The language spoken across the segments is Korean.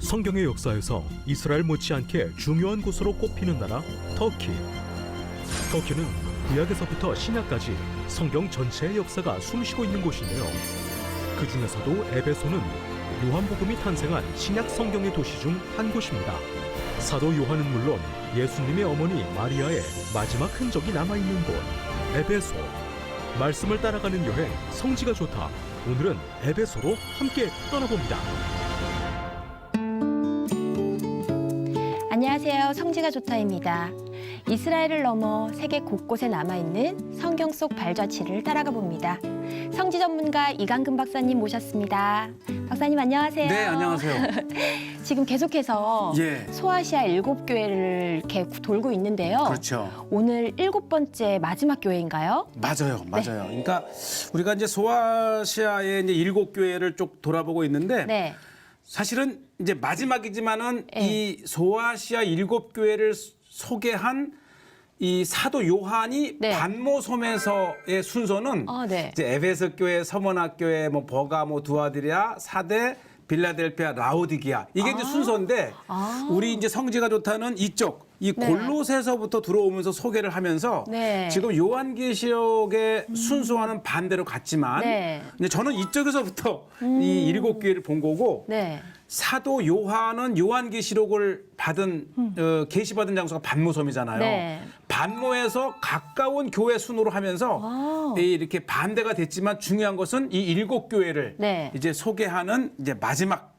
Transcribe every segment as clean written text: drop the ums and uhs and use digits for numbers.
성경의 역사에서 이스라엘 못지않게 중요한 곳으로 꼽히는 나라 터키. 터키는 구약에서부터 신약까지 성경 전체의 역사가 숨쉬고 있는 곳인데요. 그 중에서도 에베소는 요한복음이 탄생한 신약 성경의 도시 중 한 곳입니다. 사도 요한은 물론 예수님의 어머니 마리아의 마지막 흔적이 남아있는 곳 에베소. 말씀을 따라가는 여행 성지가 좋다. 오늘은 에베소로 함께 떠나봅니다. 안녕하세요. 성지가 좋다입니다. 이스라엘을 넘어 세계 곳곳에 남아있는 성경 속 발자취를 따라가 봅니다. 성지 전문가 이강근 박사님 모셨습니다. 박사님 안녕하세요. 네, 안녕하세요. 지금 계속해서 소아시아 7교회를 이렇게 돌고 있는데요. 그렇죠. 오늘 7번째 마지막 교회인가요? 맞아요. 그러니까 우리가 이제 소아시아의 이제 7교회를 쭉 돌아보고 있는데 네. 사실은 이제 마지막이지만은 이 소아시아 7교회를 소개한 이 사도 요한이 반모섬에서의 순서는 이제 에베소 교회, 서머나 교회, 뭐 버가모, 두아디라, 사대, 빌라델피아, 라오디기아 이게 이제 순서인데 우리 이제 성지가 좋다는 이쪽 이 골로새서부터 들어오면서 소개를 하면서 지금 요한계시록의 순서와는 반대로 갔지만 이제 저는 이쪽에서부터 이 7교회를 본 거고 사도 요한은 요한계시록을 받은 계시받은 장소가 반모섬이잖아요. 반모에서 가까운 교회 순으로 하면서 이렇게 반대가 됐지만 중요한 것은 이 7교회를 이제 소개하는 이제 마지막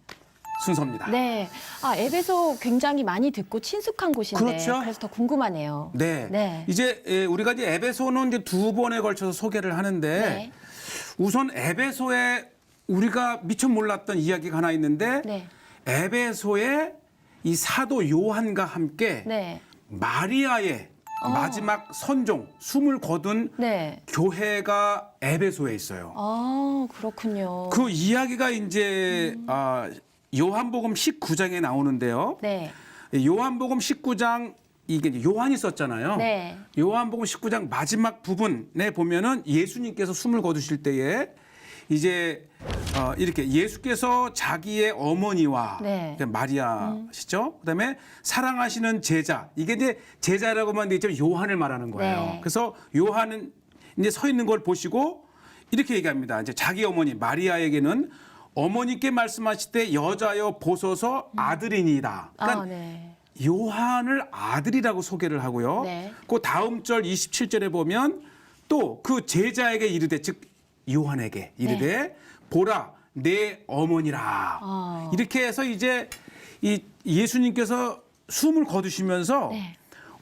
순서입니다. 네. 에베소 굉장히 많이 듣고 친숙한 곳인데 그렇죠? 그래서 더 궁금하네요. 네. 이제 우리가 이제 에베소는 이제 2번에 걸쳐서 소개를 하는데 우선 에베소에 우리가 미처 몰랐던 이야기가 하나 있는데 에베소에 이 사도 요한과 함께 마리아의 마지막 선종 숨을 거둔 교회가 에베소에 있어요. 그렇군요. 그 이야기가 이제 요한복음 19장에 나오는데요. 요한복음 19장 이게 이제 요한이 썼잖아요. 요한복음 19장 마지막 부분에 보면은 예수님께서 숨을 거두실 때에 이제 이렇게 예수께서 자기의 어머니와 마리아시죠. 그다음에 사랑하시는 제자 이게 이제 제자라고만 돼 있지만 요한을 말하는 거예요. 그래서 요한은 이제 서 있는 걸 보시고 이렇게 얘기합니다. 이제 자기 어머니 마리아에게는 어머니께 말씀하실 때 여자여 보소서 아들이니이다. 그러니까 요한을 아들이라고 소개를 하고요. 그 다음 절 27절에 보면 또 그 제자에게 이르되 즉 요한에게 이르되 보라 내 어머니라. 이렇게 해서 이제 이 예수님께서 숨을 거두시면서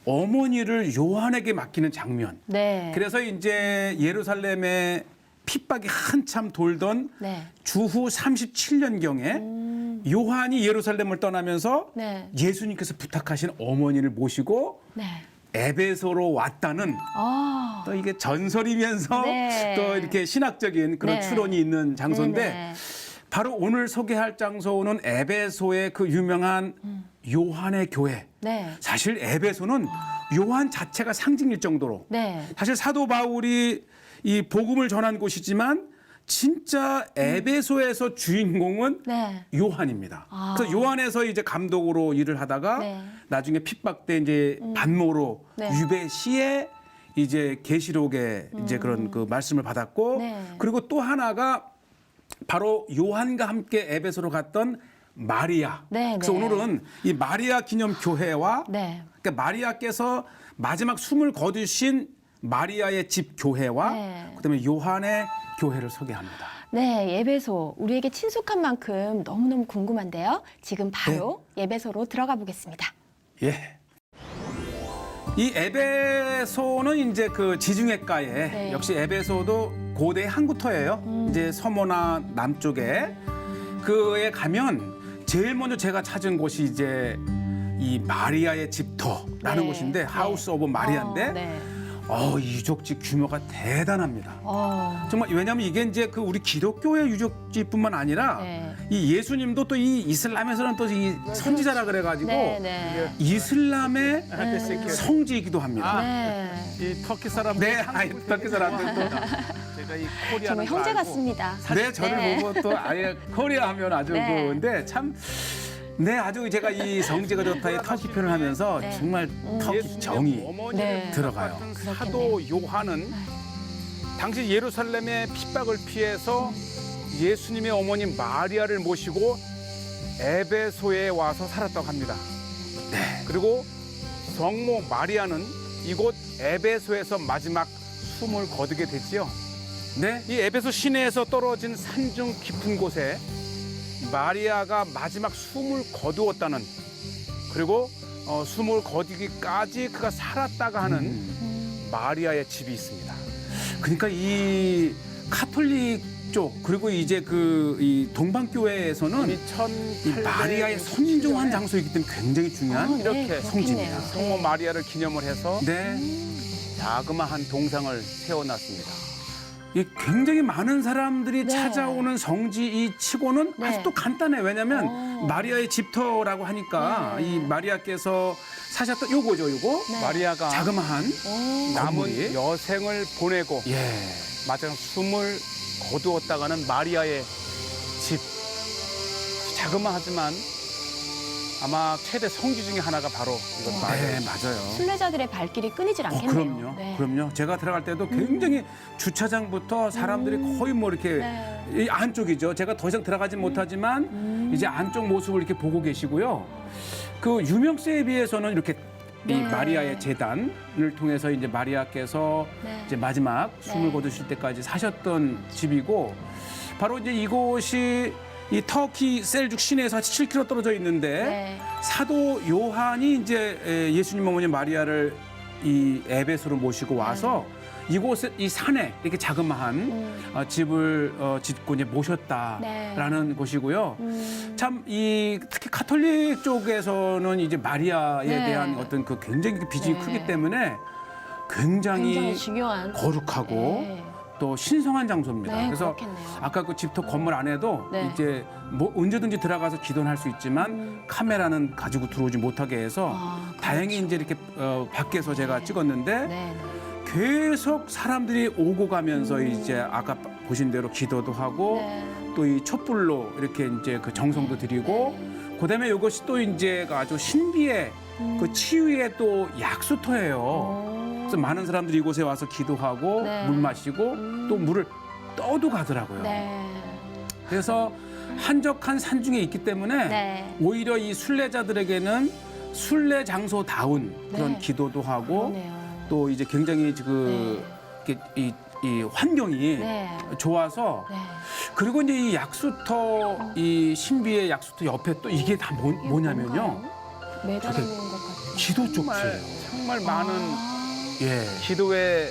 어머니를 요한에게 맡기는 장면. 그래서 이제 예루살렘에 핍박이 한참 돌던 주후 37년경에 요한이 예루살렘을 떠나면서 예수님께서 부탁하신 어머니를 모시고 에베소로 왔다는 또 이게 전설이면서 또 이렇게 신학적인 그런 추론이 있는 장소인데 바로 오늘 소개할 장소는 에베소의 그 유명한 요한의 교회. 사실 에베소는 요한 자체가 상징일 정도로 사실 사도 바울이 이 복음을 전한 곳이지만 진짜 에베소에서 주인공은 요한입니다. 그래서 요한에서 이제 감독으로 일을 하다가 나중에 핍박 때 이제 반모로 유배시에 이제 계시록에 이제 그런 그 말씀을 받았고 그리고 또 하나가 바로 요한과 함께 에베소로 갔던 마리아. 그래서 오늘은 이 마리아 기념 교회와 그러니까 마리아께서 마지막 숨을 거두신 마리아의 집 교회와 그다음에 요한의 교회를 소개합니다. 에베소 우리에게 친숙한 만큼 너무너무 궁금한데요. 지금 바로 에베소로 들어가 보겠습니다. 이 에베소는 이제 그 지중해가에 역시 에베소도 고대 항구터예요. 이제 서머나 남쪽에 그에 가면 제일 먼저 제가 찾은 곳이 이제 이 마리아의 집터라는 곳인데 하우스 오브 마리아인데 유적지 규모가 대단합니다. 정말 왜냐하면 이게 이제 그 우리 기독교의 유적지뿐만 아니라 이 예수님도 또 이 이슬람에서는 또 이 선지자라 그래가지고 이슬람의 성지이기도 합니다. 이 터키 사람 터키 사람들도 제가 이 코리아 정말 형제 같습니다. 저를 보고 또 아예 코리아 하면 아주 근데 참 네, 아주 제가 이 성지가 좋다의 터키 표현을 하면서 네. 정말 터키 정이 어머니를 네. 들어가요. 사도 요한은 당시 예루살렘의 핍박을 피해서 예수님의 어머니 마리아를 모시고 에베소에 와서 살았다고 합니다. 네. 그리고 성모 마리아는 이곳 에베소에서 마지막 숨을 거두게 되지요. 네. 이 에베소 시내에서 떨어진 산중 깊은 곳에 마리아가 마지막 숨을 거두었다는, 그리고 숨을 거두기까지 그가 살았다가 하는 마리아의 집이 있습니다. 그러니까 이 카톨릭 쪽 그리고 이제 이 동방교회에서는 이미 이 마리아의 1867년에 선종한 장소이기 때문에 굉장히 중요한 이렇게 성지입니다. 성모 마리아를 기념을 해서 네. 자그마한 동상을 세워놨습니다. 이 굉장히 많은 사람들이 네. 찾아오는 성지 이 치고는 네. 아주 또 간단해. 왜냐하면 마리아의 집터라고 하니까 네. 이 마리아께서 사셨던 요거죠, 요거. 네. 마리아가 자그마한 남은 건물이. 여생을 보내고 예. 마지막 숨을 거두었다가는 마리아의 집. 자그마하지만 아마 최대 성지 중에 하나가 바로 이것 네, 마리아. 맞아요. 순례자들의 발길이 끊이질 않겠네요. 그럼요. 네. 그럼요. 제가 들어갈 때도 굉장히 주차장부터 사람들이 거의 뭐 이렇게 네. 이 안쪽이죠. 제가 더 이상 들어가지 못하지만 이제 안쪽 모습을 이렇게 보고 계시고요. 그 유명세에 비해서는 이렇게 이 네. 마리아의 재단을 통해서 이제 마리아께서 네. 이제 마지막 숨을 네. 거두실 때까지 사셨던 집이고 바로 이제 이곳이 이 터키 셀죽 시내에서 한 7km 떨어져 있는데 네. 사도 요한이 이제 예수님 어머니 마리아를 이 에베소로 모시고 와서 이곳에 이 산에 이렇게 자그마한 집을 짓고 이제 모셨다라는 곳이고요. 참 이 특히 카톨릭 쪽에서는 이제 마리아에 네. 대한 어떤 그 굉장히 비중이 네. 크기 때문에 굉장히 굉장히 중요한. 거룩하고 네. 또 신성한 장소입니다. 네, 그래서 그렇겠네요. 아까 그 집터 건물 안에도 네. 이제 뭐 언제든지 들어가서 기도는 할 수 있지만 카메라는 가지고 들어오지 못하게 해서 아, 다행히 이제 이렇게 밖에서 제가 찍었는데 네. 계속 사람들이 오고 가면서 이제 아까 보신 대로 기도도 하고 네. 또 이 촛불로 이렇게 이제 그 정성도 드리고 그다음에 이것이 또 이제 아주 신비의 그 치유의 또 약수터예요. 그래서 많은 사람들이 이곳에 와서 기도하고 네. 물 마시고 또 물을 떠도 가더라고요. 네. 그래서 한적한 산중에 있기 때문에 네. 오히려 이 순례자들에게는 순례 장소다운 그런 네. 기도도 하고 그러네요. 또 이제 굉장히 그 이 환경이 네. 좋아서 네. 그리고 이제 이 약수터 이 신비의 약수터 옆에 또 이게 다 뭐냐면요 매달아 놓은 것 같아요. 기도 쪽지예요. 정말 많은 예, 기도의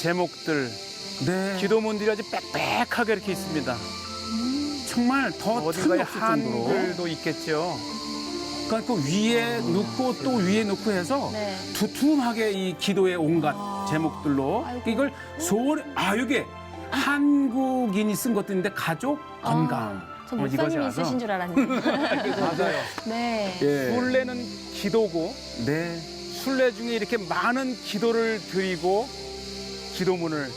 제목들, 네, 기도문들이 아주 빽빽하게 이렇게 있습니다. 정말 더 어디가에 틈이 없을 정도로. 한글도 있겠죠. 그러니까 그 위에 넣고 또 위에 넣고 해서 네. 두툼하게 이 기도의 온갖 제목들로 아이고. 이걸 소원 이게 한국인이 쓴 것도 있는데 가족 건강 저 이것이 목사님이 와서 쓰신 줄 알았는데. 맞아요. 네. 예. 순례는 기도고 네. 순례 중에 이렇게 많은 기도를 드리고 기도문을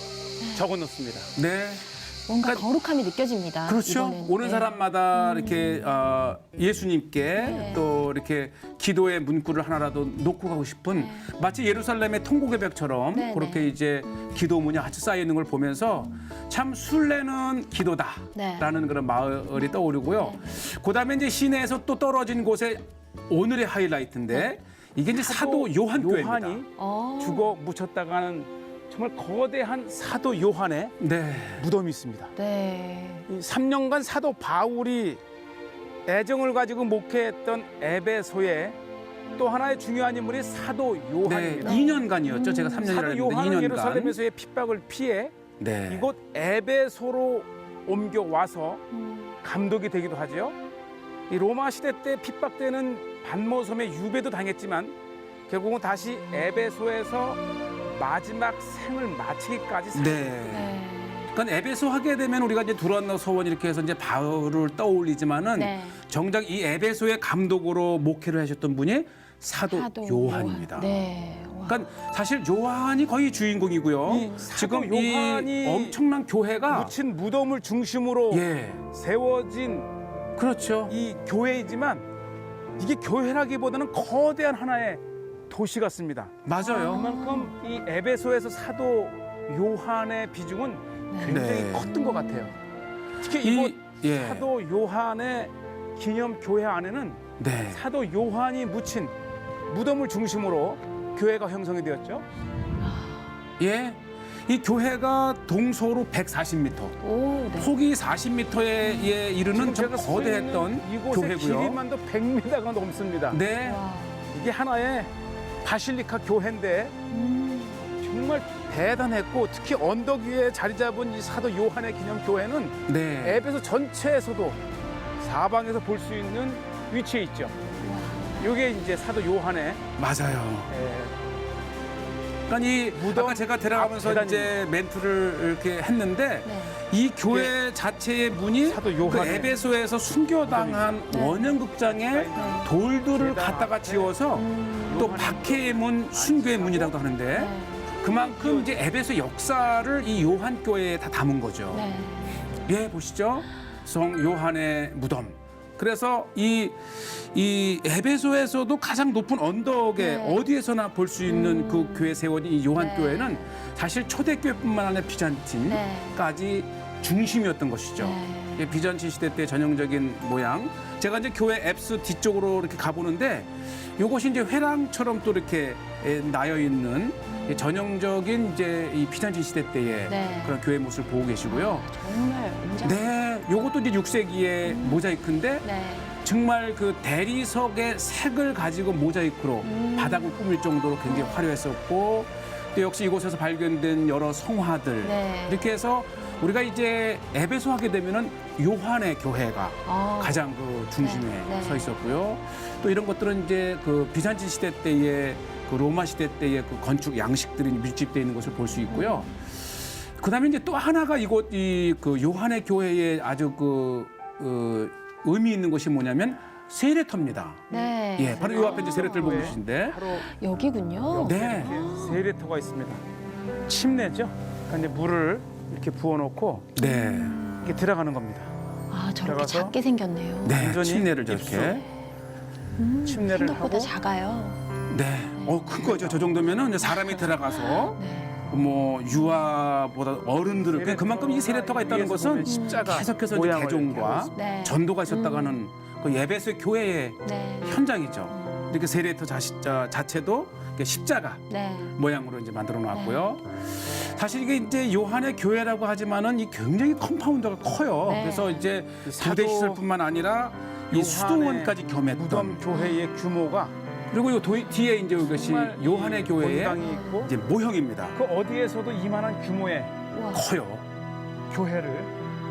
적어 놓습니다. 네. 뭔가 거룩함이 느껴집니다. 그렇죠. 이거는. 오는 네. 사람마다 이렇게 예수님께 네. 또 이렇게 기도의 문구를 하나라도 놓고 가고 싶은 마치 예루살렘의 통곡의 벽처럼 네, 그렇게 네. 이제 기도문이 같이 쌓여 있는 걸 보면서 참 순례는 네. 기도다라는 그런 마을이 떠오르고요. 그다음에 이제 시내에서 또 떨어진 곳에 오늘의 하이라이트인데 이게 이제 사도 요한교회입니다. 요한이 어. 죽어 묻혔다가는 정말 거대한 사도 요한의 네. 무덤이 있습니다. 네. 이 3년간 사도 바울이 애정을 가지고 목회했던 에베소에 또 하나의 중요한 인물이 사도 네, 요한입니다. 2년간이었죠. 제가 3년이라 사도 했는데 요한은 2년간. 예루살렘에서의 핍박을 피해 네. 이곳 에베소로 옮겨 와서 감독이 되기도 하죠. 이 로마 시대 때 핍박되는 반모섬의 유배도 당했지만 결국은 다시 에베소에서 마지막 생을 마치기까지 살 네. 네. 그러니까 에베소 하게 되면 우리가 이제 두란노 서원 이렇게 해서 이제 바울을 떠올리지만은 네. 정작 이 에베소의 감독으로 목회를 하셨던 분이 사도 요한입니다. 네. 와. 그러니까 사실 요한이 거의 주인공이고요. 이 사도 지금 요한이 이 엄청난 교회가 묻힌 무덤을 중심으로 예. 세워진 그렇죠. 이 교회이지만 이게 교회라기보다는 거대한 하나의 도시 같습니다. 맞아요. 그만큼 이 에베소에서 사도 요한의 비중은 굉장히 네. 컸던 것 같아요. 특히 이곳 예. 사도 요한의 기념 교회 안에는 네. 사도 요한이 묻힌 무덤을 중심으로 교회가 형성이 되었죠. 예. 이 교회가 동서로 140m, 오, 네. 폭이 40m에 이르는 좀 제가 서 있는 거대했던 이곳의 교회고요. 길이만도 100m가 넘습니다. 네. 와. 이게 하나의 바실리카 교회인데 정말 대단했고, 특히 언덕 위에 자리 잡은 이 사도 요한의 기념 교회는 네. 에베소 전체에서도 사방에서 볼 수 있는 위치에 있죠. 이게 이제 사도 요한의 맞아요. 에, 그러니까 이 무덤 아까 제가 들어가면서 앞 이제 멘트를 이렇게 했는데 네. 이 교회 자체의 문이 사도 그 요한의 에베소에서 순교당한 네. 원형극장에 돌들을 계단 갖다가 앞에 지어서 또 요한의 박해의 문, 순교의 문이라고 하는데 네. 그만큼 이제 에베소 역사를 이 요한 교회에 다 담은 거죠. 네. 예, 보시죠. 성 요한의 무덤. 그래서 이 에베소에서도 가장 높은 언덕에 네. 어디에서나 볼 수 있는 그 교회 세운 이 요한 네. 교회는 사실 초대교회뿐만 아니라 비잔틴까지 중심이었던 것이죠. 네. 예, 비잔틴 시대 때 전형적인 모양. 제가 이제 교회 앱스 뒤쪽으로 이렇게 가보는데 이것이 이제 회랑처럼 또 이렇게 나여 있는 전형적인 이제 이 비잔틴 시대 때의 네. 그런 교회 모습을 보고 계시고요. 정말 웅장. 네, 요것도 이제 6세기의 모자이크인데 네. 정말 그 대리석의 색을 가지고 모자이크로 바닥을 꾸밀 정도로 굉장히 화려했었고 또 역시 이곳에서 발견된 여러 성화들 네. 이렇게 해서 우리가 이제 에베소 하게 되면은 요한의 교회가 가장 그 중심에 네, 네. 서 있었고요. 또 이런 것들은 이제 그 비잔틴 시대 때의 그 로마 시대 때의 그 건축 양식들이 밀집되어 있는 것을 볼 수 있고요. 그다음에 이제 또 하나가 이곳 이 그 요한의 교회에 아주 의미 있는 것이 뭐냐면 세례터입니다. 네. 예, 바로 요 앞에 이제 세례터를 보고 계신데. 바로 여기군요. 네. 이렇게 세례터가 있습니다. 침례죠. 그러니까 이제 물을 이렇게 부어놓고 네. 이렇게 들어가는 겁니다. 아, 저렇게 들어가서? 작게 생겼네요. 네. 완전히 침례를 저렇게. 침례를 생각보다 하고 작아요. 네. 큰 거죠. 저 정도면은 이제 사람이 들어가서 네. 뭐 유아보다 어른들을 그러니까 그만큼 이 세례터가 있다는 위에서 것은 보면 십자가 계속해서 이제 모양을 개종과 이렇게 하고 네. 전도가 있었다가는 그 예배소의 교회의 네. 현장이죠. 이렇게 세례터 자체도 이렇게 십자가 네. 모양으로 이제 만들어 놨고요. 사실 이게 이제 요한의 교회라고 하지만은 이 굉장히 컴파운드가 커요. 네. 그래서 이제 사도 부대 시설뿐만 아니라 이 요한의 수도원까지 겸했던 무덤 교회의 규모가 그리고 이 뒤에 이제 이것이 정말 요한의 이 교회의 본당이 있고 이제 모형입니다. 그 어디에서도 이만한 규모의 우와, 커요. 교회를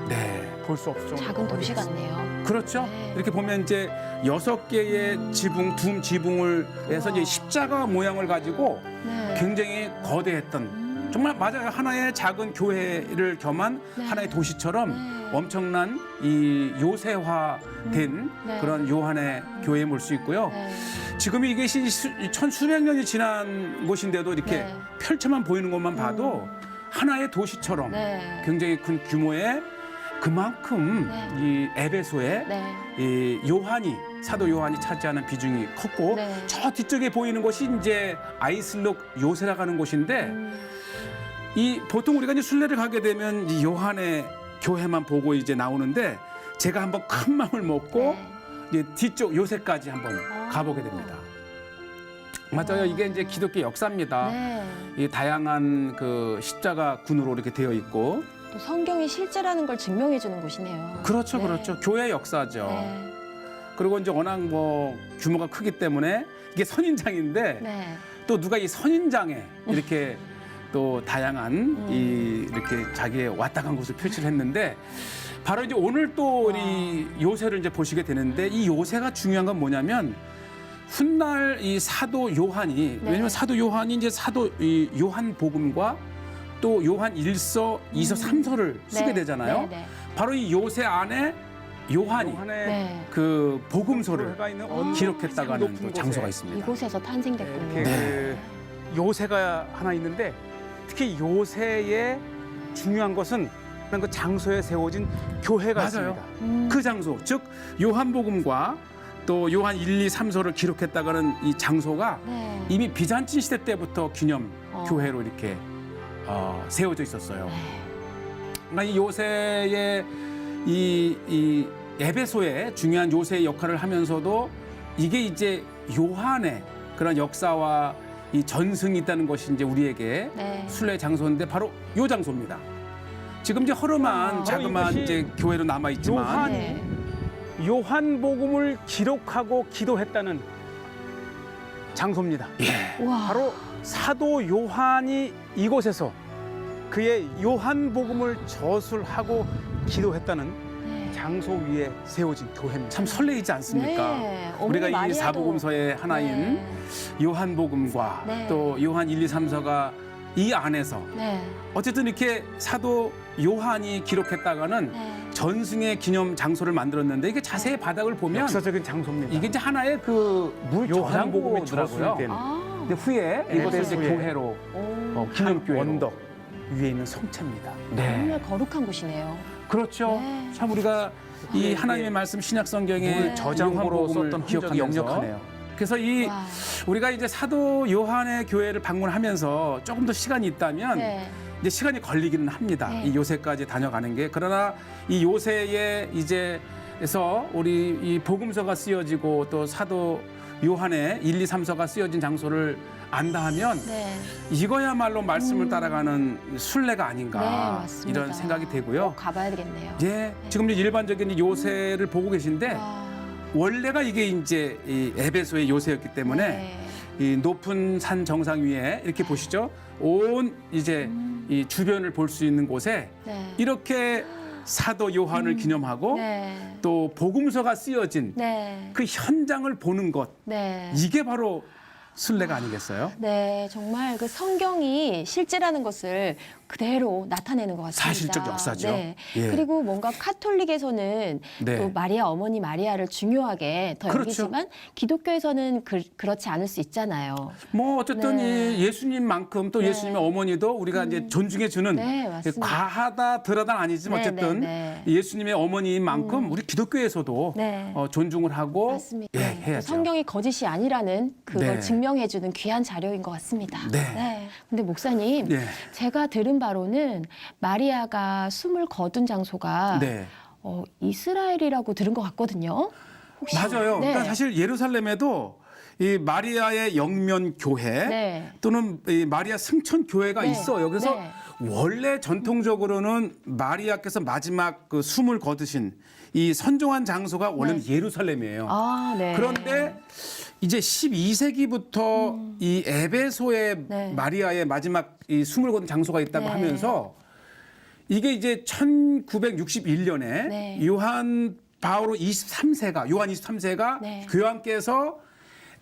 네. 볼 수 없을 정도로 작은 도시 어디에서. 같네요. 그렇죠. 네. 이렇게 보면 이제 6개의 지붕, 둠 지붕을 해서 이제 십자가 모양을 가지고 네. 굉장히 거대했던 정말 맞아요. 하나의 작은 교회를 겸한 네. 하나의 도시처럼 네. 엄청난 이 요새화된 네. 그런 요한의 교회에 볼 수 있고요. 네. 지금 이게 천수백 년이 지난 곳인데도 이렇게 네. 펼쳐만 보이는 것만 봐도 하나의 도시처럼 네. 굉장히 큰 규모의 그만큼 네. 이 에베소에 네. 이 요한이 사도 요한이 차지하는 비중이 컸고 네. 저 뒤쪽에 보이는 곳이 이제 아이슬록 요새라고 하는 곳인데 이 보통 우리가 이제 순례를 가게 되면 이 요한의 교회만 보고 이제 나오는데 제가 한번 큰 마음을 먹고 네. 이제 뒤쪽 요새까지 한번 가보게 됩니다. 맞아요. 이게 이제 기독교 역사입니다. 네. 이 다양한 그 십자가 군으로 이렇게 되어 있고 또 성경이 실제라는 걸 증명해 주는 곳이네요. 그렇죠, 네. 그렇죠. 교회 역사죠. 네. 그리고 이제 워낙 뭐 규모가 크기 때문에 이게 선인장인데 네. 또 누가 이 선인장에 이렇게 또 다양한 이 이렇게 자기의 왔다 간 곳을 표시를 했는데 바로 이제 오늘 또 이 요새를 이제 보시게 되는데 이 요새가 중요한 건 뭐냐면 훗날 이 사도 요한이 네. 왜냐면 사도 요한이 이제 사도 이 요한 복음과 또 요한 1서, 2서, 3서를 쓰게 네. 되잖아요. 네. 네. 바로 이 요새 안에 요한이 요한의 네. 그 복음서를 교회가 있는 언덕 기록했다고 하는 높은 또 곳에 장소가 있습니다. 이곳에서 탄생됐군요. 이렇게 네. 그 요새가 하나 있는데 특히 요새의 중요한 것은 그 장소에 세워진 교회가 맞아요. 있습니다. 그 장소, 즉 요한복음과 또 요한 1, 2, 3서를 기록했다가는 이 장소가 네. 이미 비잔틴 시대 때부터 기념 교회로 이렇게 세워져 있었어요. 그러니까 이 요새의 이 에베소의 중요한 요새의 역할을 하면서도 이게 이제 요한의 그런 역사와 이 전승이 있다는 것이 이제 우리에게 네. 순례 장소인데 바로 요 장소입니다. 지금 이제 허름한 자그마한 이것이 이제 교회로 남아 있지만 요한이 네. 요한복음을 기록하고 기도했다는 장소입니다. 우와. 바로 사도 요한이 이곳에서 그의 요한복음을 저술하고 기도했다는 네. 장소 위에 세워진 교회입니다. 참 설레이지 않습니까? 네. 우리가 어머니 이 마리아도- 사복음서의 하나인 네. 요한복음과 네. 또 요한 1, 2, 3서가 이 안에서 네. 어쨌든 이렇게 사도 요한이 기록했다가는 네. 전승의 기념 장소를 만들었는데 이게 자세히 바닥을 보면 역사적인 장소입니다. 이게 이제 하나의 그 물 요한복음이 저장고더라고요. 저술된 아. 근데 후에 이것을 이제 후에 교회로 오. 기념교회로 언덕 위에 있는 성체입니다. 정말 거룩한 곳이네요. 그렇죠. 네. 참 우리가 이 네. 하나님의 말씀 신약 성경에 물 저장고로 썼던 흔적이 기억하면서 역력하네요. 그래서 이 와. 우리가 이제 사도 요한의 교회를 방문하면서 조금 더 시간이 있다면 네. 이제 시간이 걸리기는 합니다. 네. 이 요새까지 다녀가는 게 그러나 이 요새에 이제에서 우리 이 복음서가 쓰여지고 또 사도 요한의 1, 2, 3서가 쓰여진 장소를 안다 하면 네. 이거야말로 말씀을 따라가는 순례가 네, 아닌가 맞습니다. 이런 생각이 되고요. 꼭 가봐야 되겠네요. 예, 지금 이제 일반적인 이 요새를 보고 계신데 와. 원래가 이게 이제 이 에베소의 요새였기 때문에 네. 이 높은 산 정상 위에 이렇게 보시죠. 온 이제 이 주변을 볼 수 있는 곳에 네. 이렇게 사도 요한을 기념하고 네. 또 복음서가 쓰여진 네. 그 현장을 보는 것 네. 이게 바로 순례가 아니겠어요? 네, 정말 그 성경이 실제라는 것을 그대로 나타내는 것 같습니다. 사실적 역사죠. 네. 예. 그리고 뭔가 카톨릭에서는 네. 또 마리아 어머니 마리아를 중요하게 더 그렇죠. 여기지만 기독교에서는 그렇지 않을 수 있잖아요. 뭐 어쨌든 네. 이 예수님만큼 또 네. 예수님의 어머니도 우리가 이제 존중해 주는 네, 맞습니다. 과하다 덜하다는 아니지만 네, 어쨌든 네, 예수님의 어머니인 만큼 우리 기독교에서도 네. 존중을 하고 맞습니다. 예, 네. 해야죠. 성경이 거짓이 아니라는 그걸 네. 증명해주는 귀한 자료인 것 같습니다. 네. 근데 목사님, 네. 제가 들은 바로는 마리아가 숨을 거둔 장소가 네. 이스라엘이라고 들은 것 같거든요. 혹시? 맞아요. 네. 그러니까 사실 예루살렘에도 이 마리아의 영면 교회 네. 또는 이 마리아 승천 교회가 네. 있어요. 그래서 네. 원래 전통적으로는 마리아께서 마지막 그 숨을 거두신 이 선종한 장소가 원래는 예루살렘이에요. 아, 네. 그런데 이제 12세기부터 이 에베소에 네. 마리아의 마지막 이 숨을 거둔 장소가 있다고 네. 하면서 이게 이제 1961년에 네. 요한 바오로 23세가 요한 23세가 네. 교황께서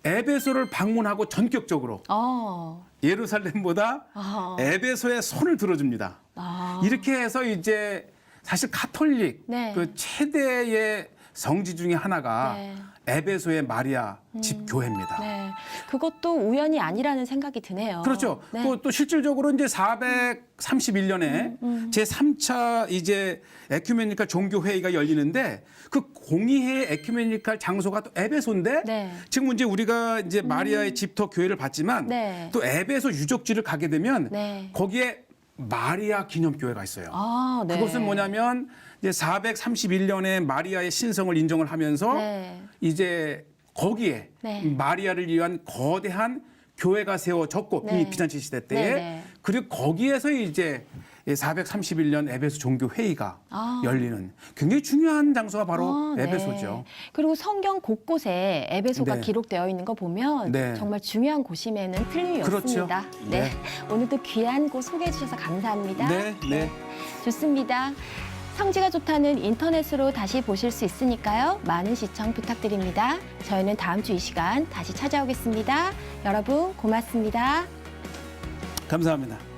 에베소를 방문하고 전격적으로 예루살렘보다 아. 에베소에 손을 들어줍니다. 아. 이렇게 해서 이제 사실 카톨릭 네. 그 최대의 성지 중에 하나가 네. 에베소의 마리아 집교회입니다. 네. 그것도 우연이 아니라는 생각이 드네요. 그렇죠. 네. 또 실질적으로 이제 431년에 제3차 이제 에큐메니칼 종교 회의가 열리는데 그 공의회의 에큐메니칼 장소가 또 에베소인데 네. 지금 이제 우리가 이제 마리아의 집터 교회를 봤지만 네. 또 에베소 유적지를 가게 되면 네. 거기에 마리아 기념교회가 있어요. 아, 네. 그것은 뭐냐면 이제 431년에 마리아의 신성을 인정을 하면서 네. 이제 거기에 네. 마리아를 위한 거대한 교회가 세워졌고 네. 이 비잔치 시대 때에 네, 네. 그리고 거기에서 이제 431년 에베소 종교 회의가 열리는 굉장히 중요한 장소가 바로 네. 에베소죠. 그리고 성경 곳곳에 에베소가 네. 기록되어 있는 거 보면 네. 정말 중요한 곳임에는 틀림이 그렇죠. 없습니다. 네. 네. 오늘도 귀한 곳 소개해 주셔서 감사합니다. 네, 네. 좋습니다. 성지가 좋다는 인터넷으로 다시 보실 수 있으니까요. 많은 시청 부탁드립니다. 저희는 다음 주 이 시간 다시 찾아오겠습니다. 여러분 고맙습니다. 감사합니다.